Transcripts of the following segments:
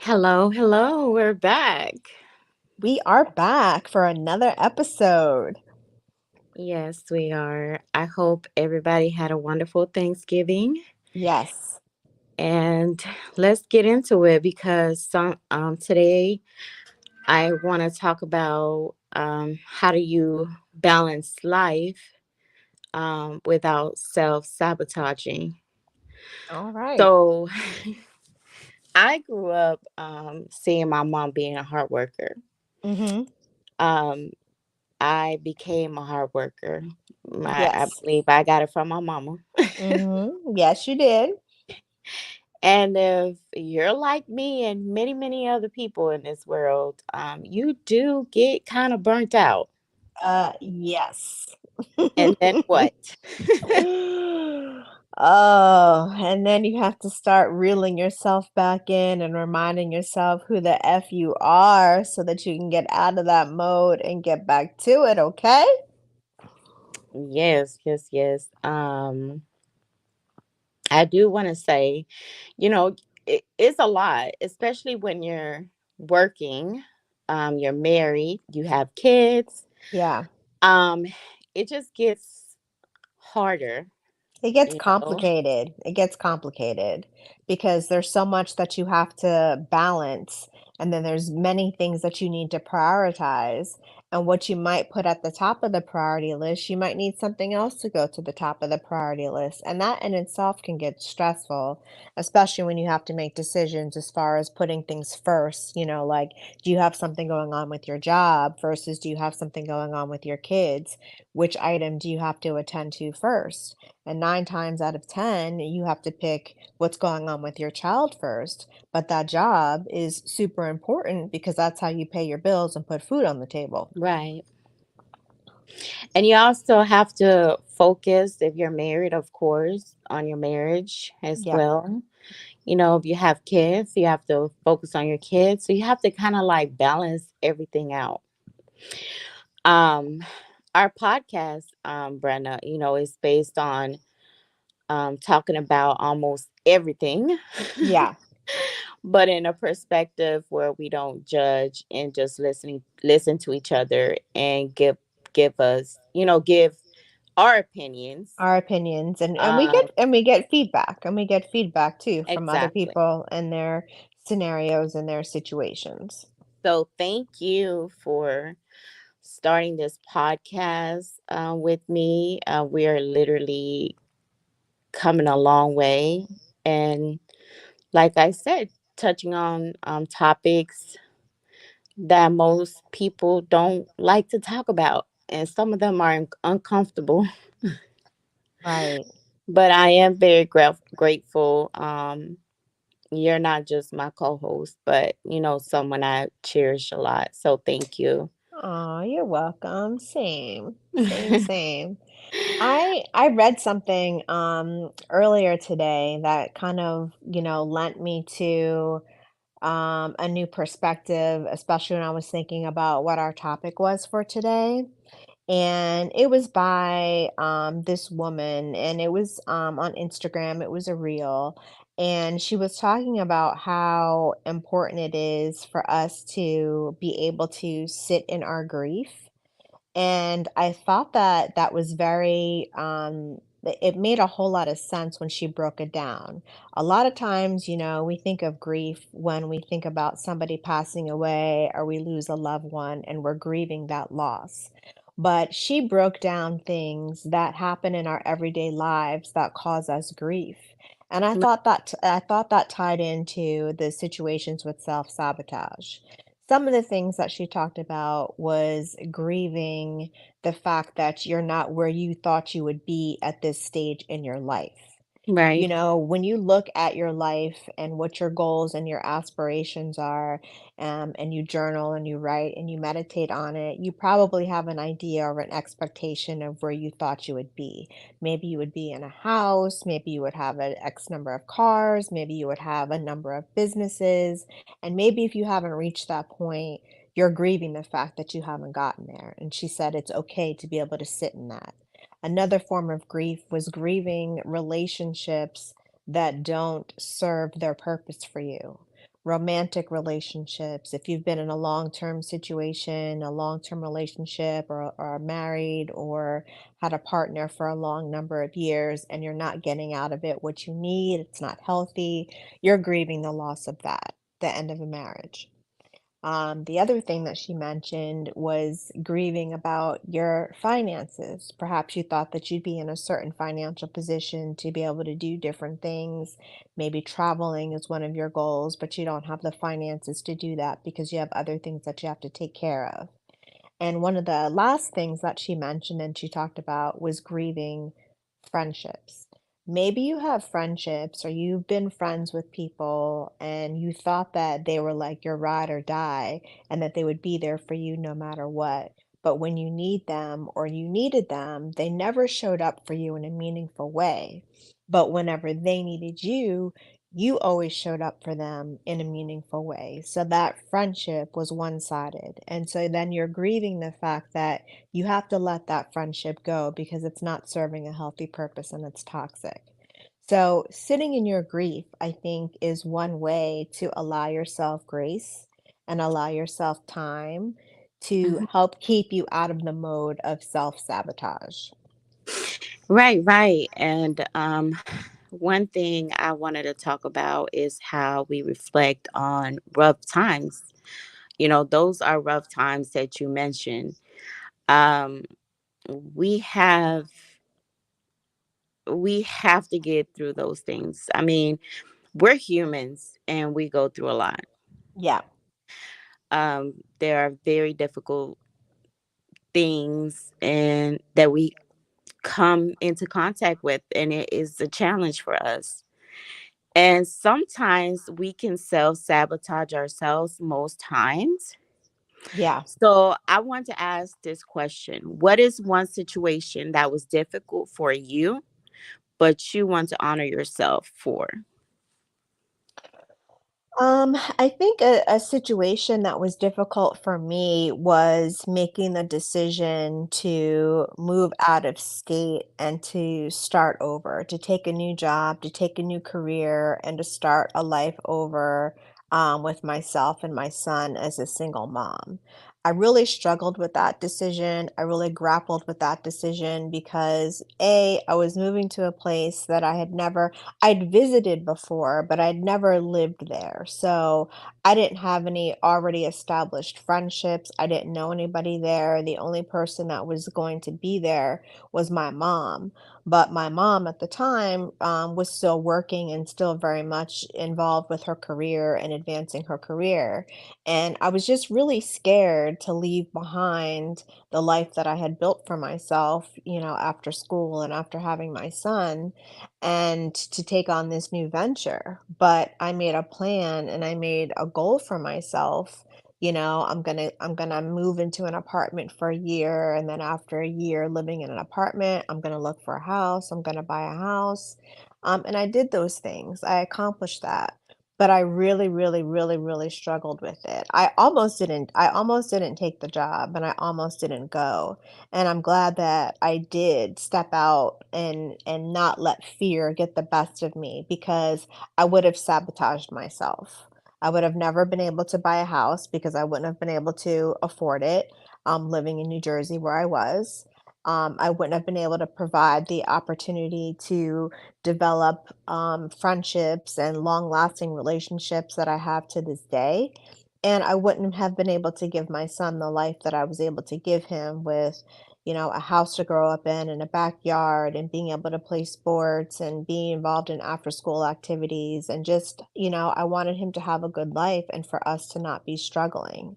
Hello, hello, we're back. We are back for another episode. Yes, we are. I hope everybody had a wonderful Thanksgiving. Yes. And let's get into it because today I want to talk about how do you balance life without self sabotaging. All right. So I grew up seeing my mom being a hard worker. Mm-hmm. Um, I became a hard worker. I Yes. believe I got it from my mama. Mm-hmm. Yes, you did. And if you're like me and many, many other people in this world, you do get kind of burnt out. Yes. And then what? Oh, and then you have to start reeling yourself back in and reminding yourself who the F you are so that you can get out of that mode and get back to it, okay? Yes, yes, yes. I do want to say, you know, it's a lot, especially when you're working, you're married, you have kids. Yeah. Um, it just gets harder, It gets you know. complicated. It gets complicated because there's so much that you have to balance, and then there's many things that you need to prioritize. And what you might put at the top of the priority list, you might need something else to go to the top of the priority list. And that in itself can get stressful, especially when you have to make decisions as far as putting things first. Like, do you have something going on with your job versus do you have something going on with your kids? Which item do you have to attend to first? And 9 times out of 10, you have to pick what's going on with your child first. But that job is super important because that's how you pay your bills and put food on the table. Right. And you also have to focus, if you're married, of course, on your marriage as Yeah. well. If you have kids, you have to focus on your kids. So you have to kind of like balance everything out. Um, our podcast, Brenna, is based on talking about almost everything, Yeah. but in a perspective where we don't judge and just listen to each other and give our opinions. Our opinions and we Um, get feedback and we get feedback too from other exactly. people and their scenarios and their situations. So thank you for starting this podcast with me. We are literally coming a long way. And like I said, touching on topics that most people don't like to talk about. And some of them are uncomfortable. Right. But I am very grateful. You're not just my co host, but, someone I cherish a lot. So thank you. Oh, you're welcome. Same. Same, same. I read something earlier today that kind of, lent me to a new perspective, especially when I was thinking about what our topic was for today. And it was by this woman, and it was on Instagram. It was a reel, and she was talking about how important it is for us to be able to sit in our grief. And I thought that that was very, it made a whole lot of sense when she broke it down. A lot of times, we think of grief when we think about somebody passing away or we lose a loved one and we're grieving that loss. But she broke down things that happen in our everyday lives that cause us grief. And I thought that tied into the situations with self-sabotage. Some of the things that she talked about was grieving the fact that you're not where you thought you would be at this stage in your life. Right. When you look at your life and what your goals and your aspirations are, and you journal and you write and you meditate on it, you probably have an idea or an expectation of where you thought you would be. Maybe you would be in a house, maybe you would have an X number of cars, maybe you would have a number of businesses, and maybe if you haven't reached that point, you're grieving the fact that you haven't gotten there. And she said it's okay to be able to sit in that. Another form of grief was grieving relationships that don't serve their purpose for you. romantic relationships, if you've been in a long-term situation, a long-term relationship, or are married or had a partner for a long number of years and you're not getting out of it what you need, it's not healthy, you're grieving the loss of that, the end of a marriage. The other thing that she mentioned was grieving about your finances. Perhaps you thought that you'd be in a certain financial position to be able to do different things. Maybe traveling is one of your goals, but you don't have the finances to do that because you have other things that you have to take care of. And one of the last things that she mentioned and she talked about was grieving friendships. Maybe you have friendships or you've been friends with people and you thought that they were like your ride or die and that they would be there for you no matter what. But when you need them or you needed them, they never showed up for you in a meaningful way. But whenever they needed you always showed up for them in a meaningful way. So that friendship was one-sided. And so then you're grieving the fact that you have to let that friendship go because it's not serving a healthy purpose and it's toxic. So sitting in your grief, I think, is one way to allow yourself grace and allow yourself time to Mhm. help keep you out of the mode of self-sabotage. Right, right. And one thing I wanted to talk about is how we reflect on rough times. You know, those are rough times that you mentioned. Um, we have we have to get through those things. I mean, we're humans and we go through a lot. Yeah, There are very difficult things and that we come into contact with, and it is a challenge for us. And sometimes we can self sabotage ourselves most times. yeah. So I want to ask this question: what is one situation that was difficult for you, but you want to honor yourself for? I think a situation that was difficult for me was making the decision to move out of state and to start over, to take a new job, to take a new career, and to start a life over with myself and my son as a single mom. I really struggled with that decision. I really grappled with that decision because I was moving to a place that I'd visited before, but I'd never lived there. So I didn't have any already established friendships. I didn't know anybody there. The only person that was going to be there was my mom. But my mom at the time was still working and still very much involved with her career and advancing her career. And I was just really scared to leave behind the life that I had built for myself, after school and after having my son and to take on this new venture. But I made a plan and I made a goal for myself. I'm gonna move into an apartment for a year, and then after a year living in an apartment, I'm gonna look for a house. I'm gonna buy a house, and I did those things. I accomplished that, but I really, really, really, really struggled with it. I almost didn't take the job, and I almost didn't go. And I'm glad that I did step out and not let fear get the best of me because I would have sabotaged myself. I would have never been able to buy a house because I wouldn't have been able to afford it, living in New Jersey where I was. I wouldn't have been able to provide the opportunity to develop friendships and long-lasting relationships that I have to this day. And I wouldn't have been able to give my son the life that I was able to give him with a house to grow up in and a backyard and being able to play sports and being involved in after school activities and just, I wanted him to have a good life and for us to not be struggling.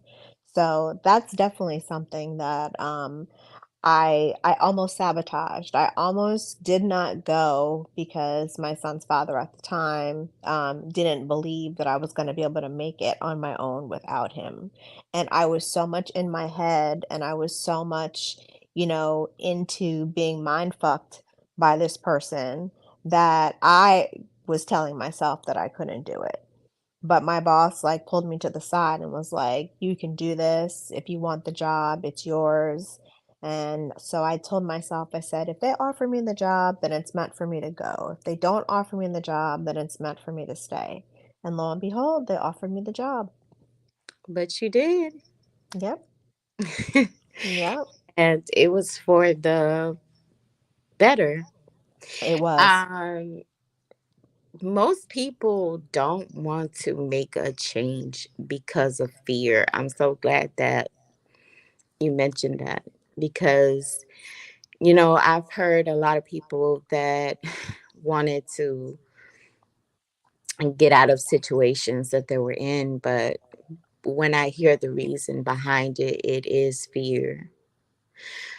So that's definitely something that I almost sabotaged. I almost did not go because my son's father at the time didn't believe that I was going to be able to make it on my own without him. And I was so much in my head and I was so much, into being mind fucked by this person that I was telling myself that I couldn't do it. But my boss, like, pulled me to the side and was like, "You can do this. If you want the job, it's yours." And so I told myself, I said, "If they offer me the job, then it's meant for me to go. If they don't offer me the job, then it's meant for me to stay." And lo and behold, they offered me the job. But you did. Yep. Yep. And it was for the better. It was. Um, Most people don't want to make a change because of fear. I'm so glad that you mentioned that because, I've heard a lot of people that wanted to get out of situations that they were in, but when I hear the reason behind it, it is fear.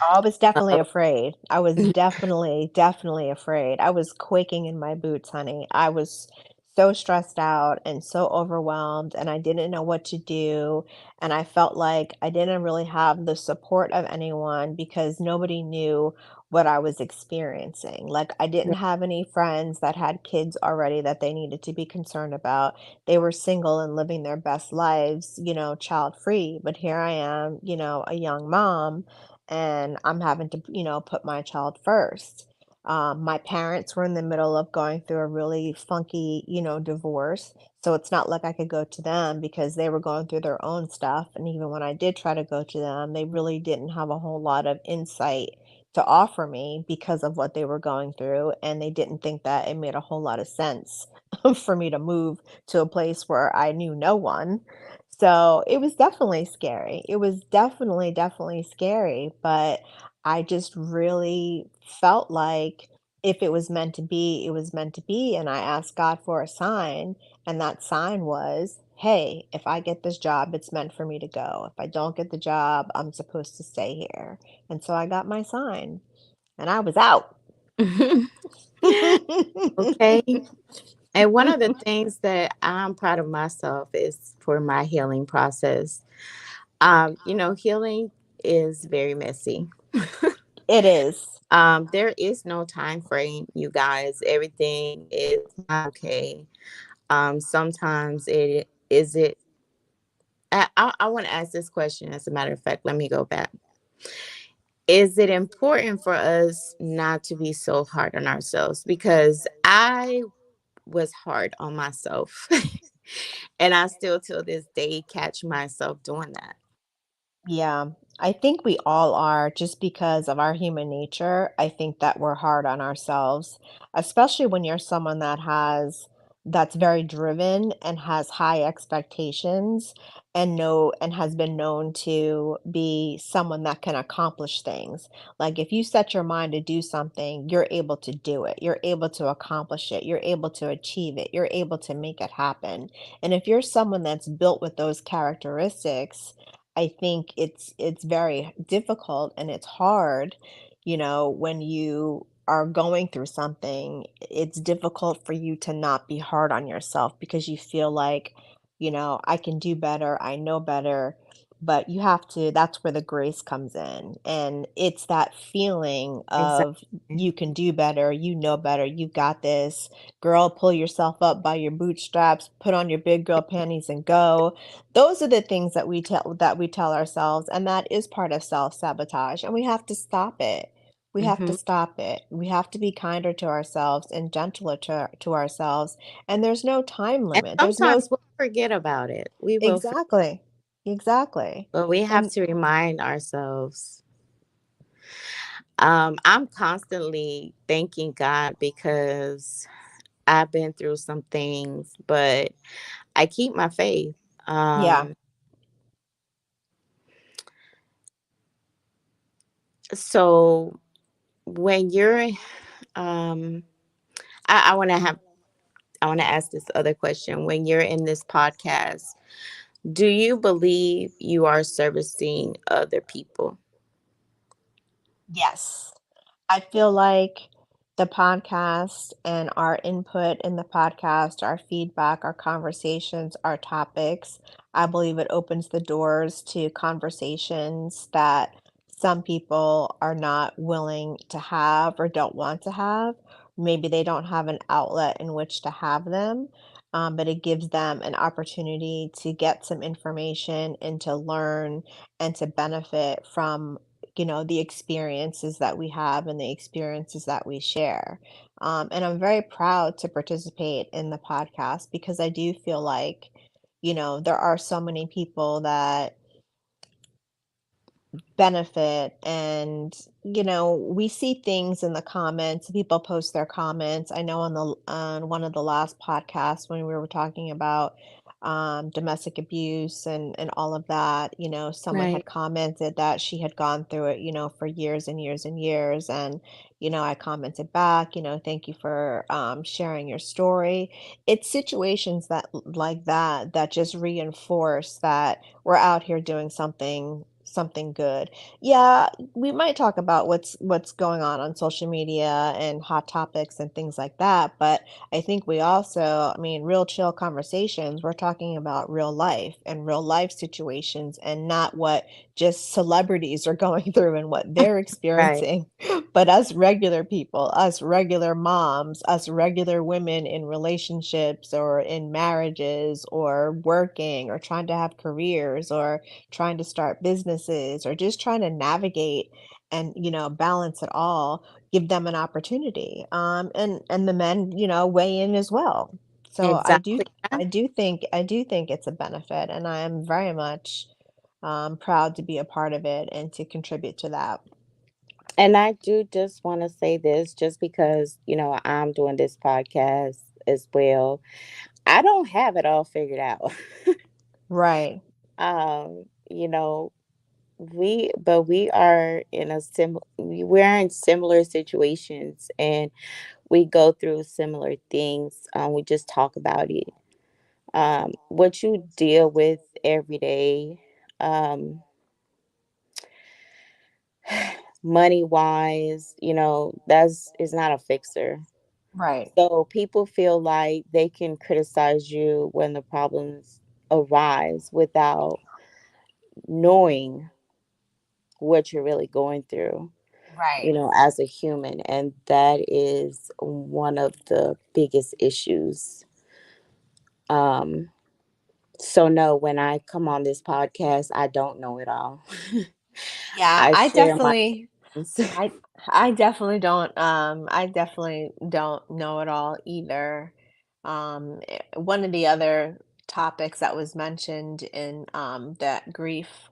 I was definitely Uh, afraid. I was definitely, definitely afraid. I was quaking in my boots, honey. I was so stressed out and so overwhelmed, and I didn't know what to do. And I felt like I didn't really have the support of anyone because nobody knew what I was experiencing. Like, I didn't have any friends that had kids already that they needed to be concerned about. They were single and living their best lives, child free. But here I am, a young mom and I'm having to, put my child first. My parents were in the middle of going through a really funky, divorce. So it's not like I could go to them because they were going through their own stuff. And even when I did try to go to them, they really didn't have a whole lot of insight to offer me because of what they were going through. And they didn't think that it made a whole lot of sense for me to move to a place where I knew no one. So, it was definitely scary. It was definitely, definitely scary, but I just really felt like if it was meant to be, it was meant to be, and I asked God for a sign, and that sign was, "Hey, if I get this job, it's meant for me to go. If I don't get the job, I'm supposed to stay here." And so I got my sign, and I was out. okay. And one of the things that I'm proud of myself is for my healing process. Healing is very messy. It is. There is no time frame, you guys. Everything is not okay. Sometimes it is it. I want to ask this question. As a matter of fact, let me go back. Is it important for us not to be so hard on ourselves? Because I was hard on myself, and I still till this day catch myself doing that. Yeah, I think we all are just because of our human nature. I think that we're hard on ourselves, especially when you're someone that's very driven and has high expectations and has been known to be someone that can accomplish things. Like if you set your mind to do something, you're able to do it. You're able to accomplish it. You're able to achieve it. You're able to make it happen. And if you're someone that's built with those characteristics, I think it's very difficult and it's hard, when you are going through something, it's difficult for you to not be hard on yourself because you feel like, I can do better, I know better, but you have to, that's where the grace comes in. And it's that feeling of Exactly. you can do better, you know better, you got this. Girl, pull yourself up by your bootstraps, put on your big girl panties and go. Those are the things that we tell ourselves, and that is part of self-sabotage, and we have to stop it. We have to Hmm. stop it. We have to be kinder to ourselves and gentler to ourselves, and there's no time And limit. There's no sometimes we'll forget about it. We will, exactly. Exactly. but we have And to remind ourselves. I'm constantly thanking God because I've been through some things, but I keep my faith. yeah. Um, so when you're, um, I want to have, I want to ask this other question. When you're in this podcast, do you believe you are servicing other people? Yes. I feel like the podcast and our input in the podcast, our feedback, our conversations, our topics, I believe it opens the doors to conversations that some people are not willing to have or don't want to have. Maybe they don't have an outlet in which to have them, but it gives them an opportunity to get some information and to learn and to benefit from the experiences that we have and the experiences that we share. And I'm very proud to participate in the podcast because I do feel like, there are so many people that benefit. And we see things in the comments, people post their comments. I know on one of the last podcasts when we were talking about domestic abuse and all of that, someone Right. had commented that she had gone through it, for years and years and years. And I commented back, thank you for sharing your story. It's situations like that just reinforce that we're out here doing something good. Yeah, we might talk about what's going on social media and hot topics and things like that, but I think we also, I mean, real chill conversations, we're talking about real life and real life situations and not what just celebrities are going through and what they're Right. experiencing, but us regular people, us regular moms, us regular women in relationships or in marriages or working or trying to have careers or trying to start businesses or just trying to navigate and balance it all, give them an opportunity, and the men weigh in as well. So Exactly. I do think it's a benefit, and I am very much proud to be a part of it and to contribute to that. And I do just want to say this just because, I'm doing this podcast as well. I don't have it all figured out. Right. You know, we are in we're in similar situations, and we go through similar things. We just talk about it. What you deal with every day, um, money wise, that's is not a fixer. Right. So people feel like they can criticize you when the problems arise without knowing what you're really going through, Right. as a human. And that is one of the biggest issues. Um, so, no, when I come on this podcast, I don't know it all. Yeah, I I share my definitely things. I I definitely don't know it all either. One of the other topics that was mentioned in that grief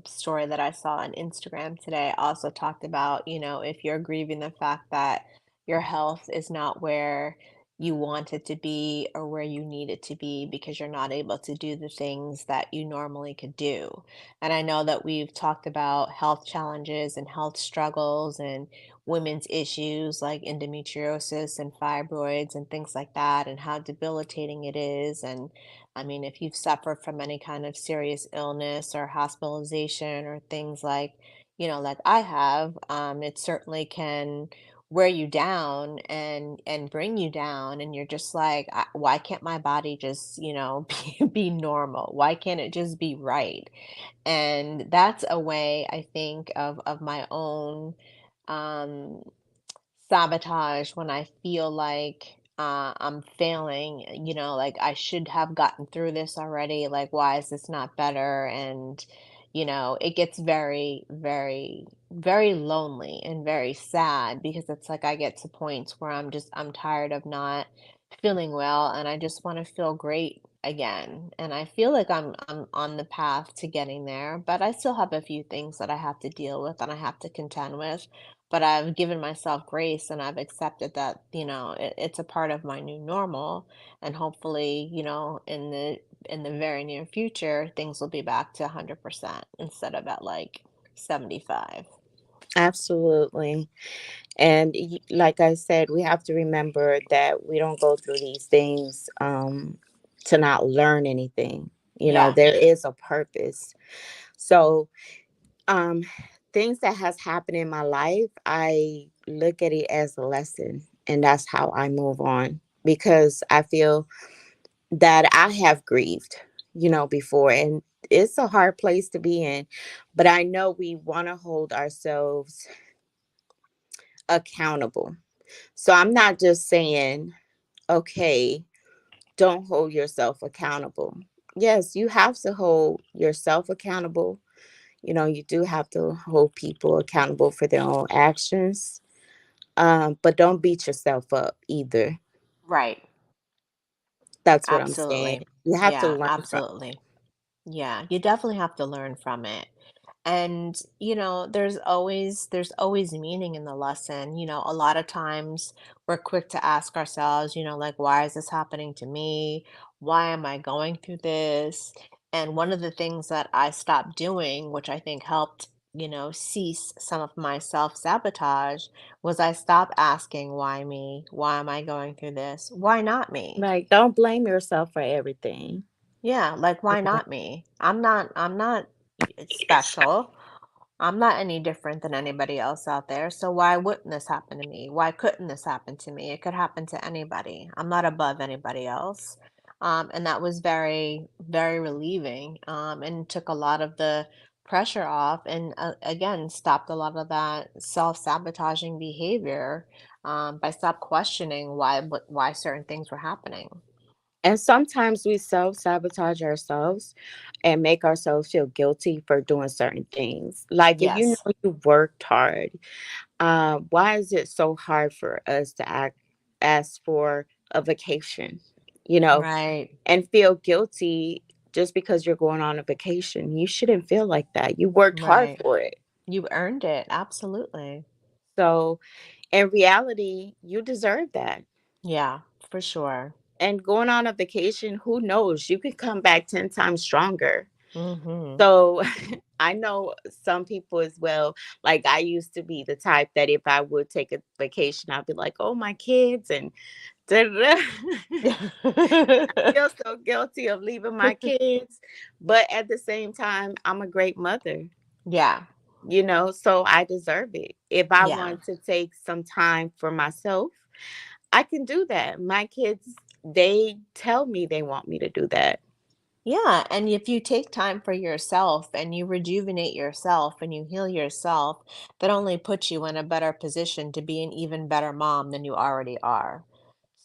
story that I saw on Instagram today also talked about, if you're grieving the fact that your health is not where you want it to be or where you need it to be because you're not able to do the things that you normally could do. And I know that we've talked about health challenges and health struggles and women's issues like endometriosis and fibroids and things like that, and how debilitating it is. And I mean, if you've suffered from any kind of serious illness or hospitalization or things like I have, it certainly can wear you down and bring you down, and you're just like, why can't my body just be normal? Why can't it just be right? And that's a way I think of my own um sabotage when I feel like I'm failing, like I should have gotten through this already. Like, why is this not better? And, it gets very, very, very lonely and very sad because it's like I get to points where I'm tired of not feeling well and I just want to feel great again. And I feel like I'm on the path to getting there, but I still have a few things that I have to deal with and I have to contend with, but I've given myself grace and I've accepted that, it's a part of my new normal. And hopefully, in the very near future, things will be back to 100% instead of at like 75. Absolutely. And like I said, we have to remember that we don't go through these things to not learn anything. Yeah. There is a purpose. So, um, things that has happened in my life, I look at it as a lesson, and that's how I move on, because I feel that I have grieved, before, and it's a hard place to be in. But I know we want to hold ourselves accountable. So I'm not just saying, okay, don't hold yourself accountable. Yes, you have to hold yourself accountable. You do have to hold people accountable for their own actions. But don't beat yourself up either. Right. That's what I'm saying. Absolutely. You have to Yeah, learn from it. absolutely. Yeah, you definitely have to learn from it. And, there's always meaning in the lesson. A lot of times we're quick to ask ourselves, like, why is this happening to me? Why am I going through this? And one of the things that I stopped doing, which I think helped, cease some of my self-sabotage, was I stopped asking, why me? Why am I going through this? Why not me? Like, don't blame yourself for everything. Yeah, like, why Yeah. not me? I'm not special. I'm not any different than anybody else out there. So why wouldn't this happen to me? Why couldn't this happen to me? It could happen to anybody. I'm not above anybody else. And that was very, very relieving, and took a lot of the pressure off, and again, stopped a lot of that self-sabotaging behavior, by stop questioning why certain things were happening. And sometimes we self sabotage ourselves and make ourselves feel guilty for doing certain things. Like if you Yes, know you worked hard, why is it so hard for us to ask for a vacation, you know, right. and feel guilty just because you're going on a vacation? You shouldn't feel like that. You worked hard Right. for it. You earned it. Absolutely. So in reality, you deserve that. Yeah, for sure. And going on a vacation, who knows? You could come back 10 times stronger. Mm-hmm. So I know some people as well. Like I used to be the type that if I would take a vacation, I'd be like, oh, my kids and da, da, da. Feel so guilty of leaving my kids. But at the same time, I'm a great mother, Yeah, so I deserve it. If I yeah. want to take some time for myself, I can do that. My kids, they tell me they want me to do that. Yeah, and if you take time for yourself and you rejuvenate yourself and you heal yourself, that only puts you in a better position to be an even better mom than you already are.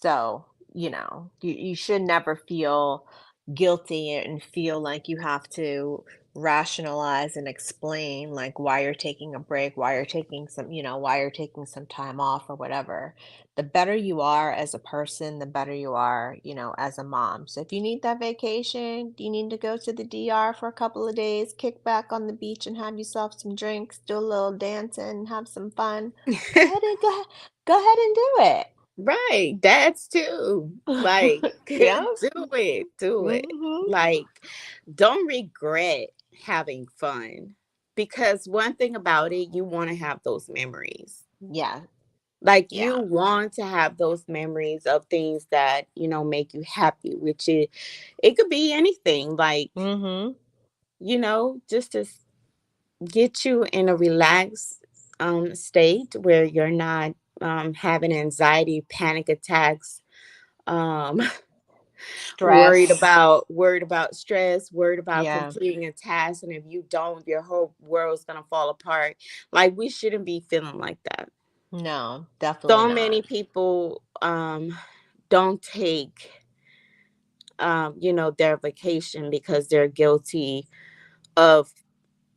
So, you should never feel guilty and feel like you have to rationalize and explain like why you're taking a break, why you're taking some time off or whatever. The better you are as a person, the better you are, as a mom. So if you need that vacation, you need to go to the DR for a couple of days, kick back on the beach and have yourself some drinks, do a little dancing, have some fun. Go ahead and do it. Right, that's too. Like, Yeah. do it, do it. Hmm. Like, don't regret having fun because one thing about it, you want to have those memories. Yeah. Like, you Yeah. want to have those memories of things that, make you happy, which it could be anything. Like, Hmm. just to get you in a relaxed state where you're not having anxiety, panic attacks, um Stress. worried about stress, worried about Yeah. completing a task, and if you don't, your whole world's gonna fall apart. Like, we shouldn't be feeling like that. No, definitely So not. many people don't take their vacation because they're guilty of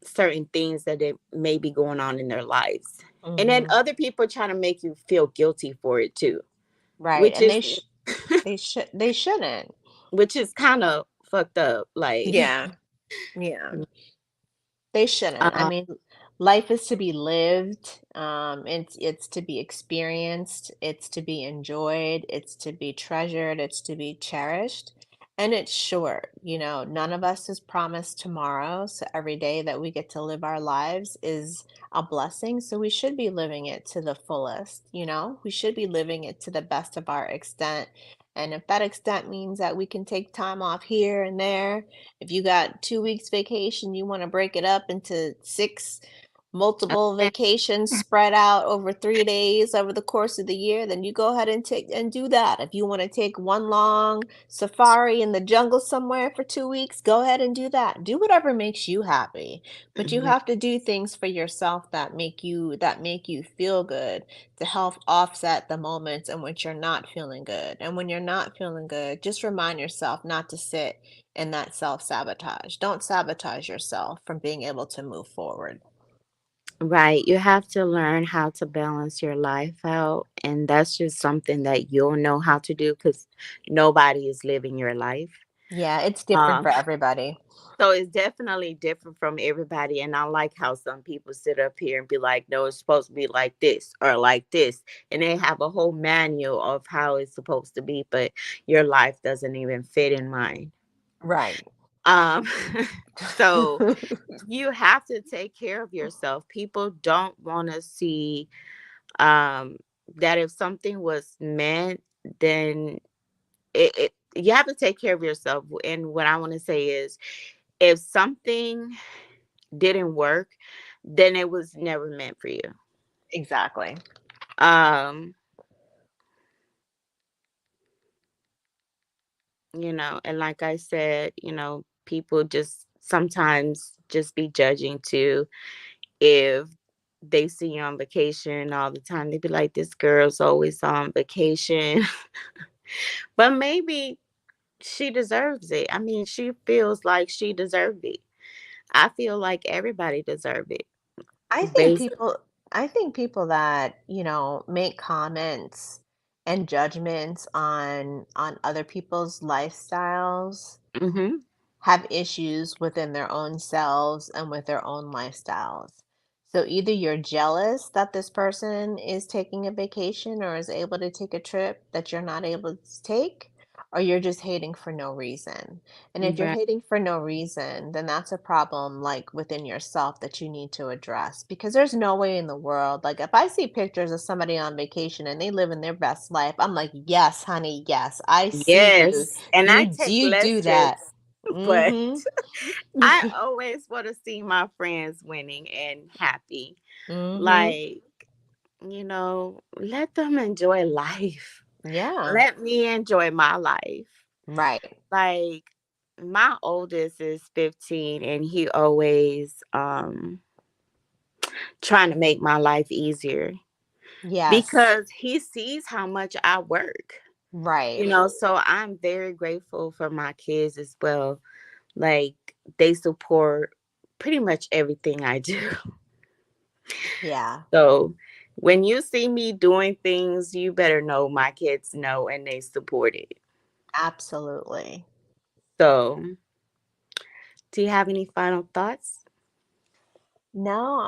certain things that they may be going on in their lives, and then Hmm. other people are trying to make you feel guilty for it too, Right. which And is they shouldn't. which is kind of fucked up, like. Yeah. Yeah. They shouldn't. I um, mean, life is to be lived. It's to be experienced. It's to be enjoyed. It's to be treasured. It's to be cherished. And it's short. None of us is promised tomorrow. So every day that we get to live our lives is a blessing. So we should be living it to the fullest. We should be living it to the best of our extent. And if that extent means that we can take time off here and there, if you got 2 weeks vacation, you want to break it up into six multiple vacations spread out over 3 days over the course of the year, then you go ahead and take and do that. If you want to take one long safari in the jungle somewhere for 2 weeks, go ahead and do that. Do whatever makes you happy. But you mhm. have to do things for yourself that make you feel good, to help offset the moments in which you're not feeling good. And when you're not feeling good, just remind yourself not to sit in that self sabotage. Don't sabotage yourself from being able to move forward. Right. You have to learn how to balance your life out. And that's just something that you'll know how to do because nobody is living your life. Yeah, it's different Um, for everybody. so it's definitely different from everybody. And I like how some people sit up here and be like, no, it's supposed to be like this or like this. And they have a whole manual of how it's supposed to be, but your life doesn't even fit in mine. Right. Um, so you have to take care of yourself. People don't want to see um that if something was meant, then it you have to take care of yourself. And what I want to say is if something didn't work, then it was never meant for you. Exactly. um and like I said, people just sometimes just be judging too. If they see you on vacation all the time, they be like, this girl's always on vacation. But maybe she deserves it. I mean, she feels like she deserved it. I feel like everybody deserved it. I think Based. people I think people that, make comments and judgments on other people's lifestyles Hmm. have issues within their own selves and with their own lifestyles. So either you're jealous that this person is taking a vacation or is able to take a trip that you're not able to take, or you're just hating for no reason. And if you're Right. hating for no reason, then that's a problem like within yourself that you need to address because there's no way in the world. Like if I see pictures of somebody on vacation and they live in their best life, I'm like, "Yes, honey, yes. I see you. Yes. And I take You less do that." trips, but Mhm. I always want to see my friends winning and happy. Mhm. Like, let them enjoy life. Yeah. Let me enjoy my life. Right. Like, my oldest is 15 and he always trying to make my life easier Yes. because he sees how much I work. Right. So I'm very grateful for my kids as well. Like, they support pretty much everything I do. Yeah. So when you see me doing things, you better know my kids know and they support it. Absolutely. So, do you have any final thoughts? No,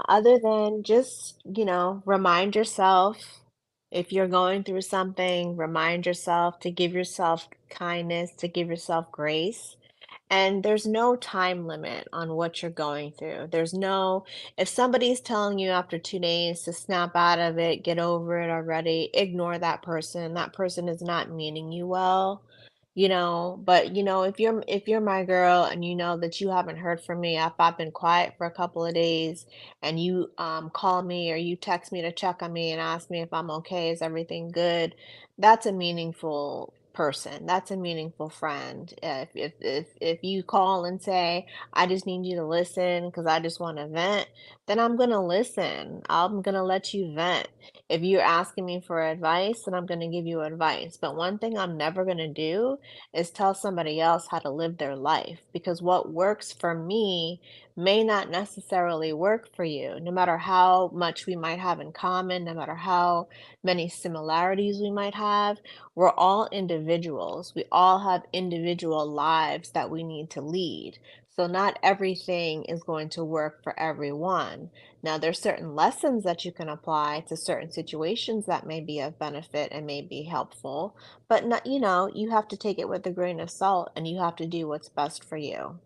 other than just, remind yourself if you're going through something, remind yourself to give yourself kindness, to give yourself grace. And there's no time limit on what you're going through. If somebody's telling you after 2 days to snap out of it, get over it already, ignore that person. That person is not meaning you well. But if you're my girl and you know that you haven't heard from me, if I've been quiet for a couple of days and you call me or you text me to check on me and ask me if I'm okay, is everything good? That's a meaningful person. That's a meaningful friend. If you call and say, I just need you to listen because I just want to vent, then I'm gonna listen. I'm gonna let you vent. If you're asking me for advice, then I'm gonna give you advice. But one thing I'm never gonna do is tell somebody else how to live their life because what works for me may not necessarily work for you. No matter how much we might have in common, no matter how many similarities we might have, we're all individuals. We all have individual lives that we need to lead. So not everything is going to work for everyone. Now, there's certain lessons that you can apply to certain situations that may be of benefit and may be helpful, but not, you have to take it with a grain of salt and you have to do what's best for you.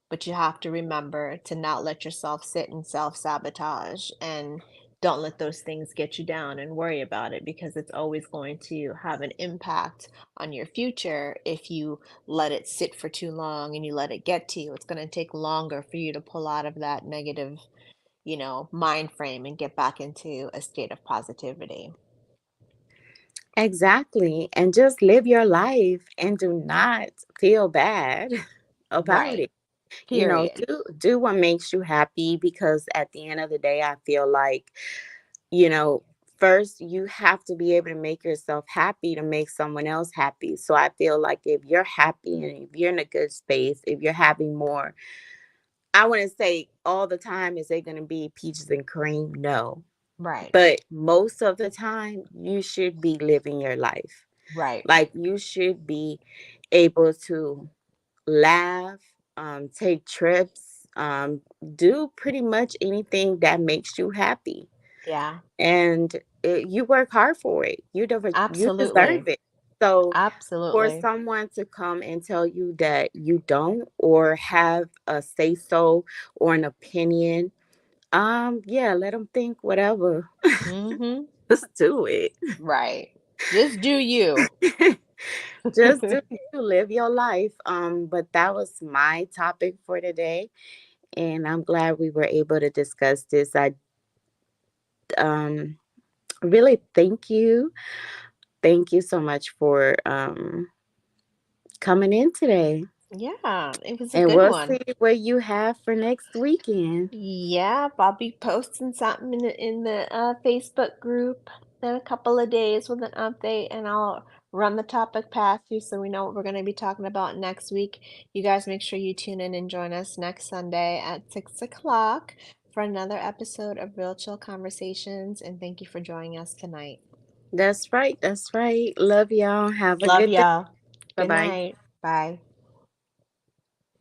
But you have to remember to not let yourself sit in self-sabotage and don't let those things get you down and worry about it because it's always going to have an impact on your future if you let it sit for too long and you let it get to you. It's going to take longer for you to pull out of that negative, mind frame and get back into a state of positivity. Exactly. And just live your life and do not feel bad about Right. it. Period. Do what makes you happy because at the end of the day, I feel like, you know, first you have to be able to make yourself happy to make someone else happy. So I feel like if you're happy and if you're in a good space, if you're having more I wouldn't say all the time is it going to be peaches and cream. No. Right. But most of the time, you should be living your life. Right. Like you should be able to laugh, take trips, do pretty much anything that makes you happy. Yeah. And you work hard for it. You deserve Absolutely. it. So for Absolutely. someone to come and tell you that you don't or have a say so or an opinion, yeah, let them think whatever. Mm-hmm. Just do it. Right. Just do you. Just do you live your life. But that was my topic for today, and I'm glad we were able to discuss this. I um really thank you. Thank you so much for coming in today. Yeah, it was a And good we'll one. see what you have for next weekend. Yeah, I'll be posting something in the Facebook group in a couple of days with an update, and I'll run the topic past you so we know what we're going to be talking about next week. You guys make sure you tune in and join us next Sunday at 6 o'clock for another episode of Real Chill Conversations, and thank you for joining us tonight. That's right. That's right. Love y'all. Have a Love good day. y'all. Bye Good bye. night. Bye.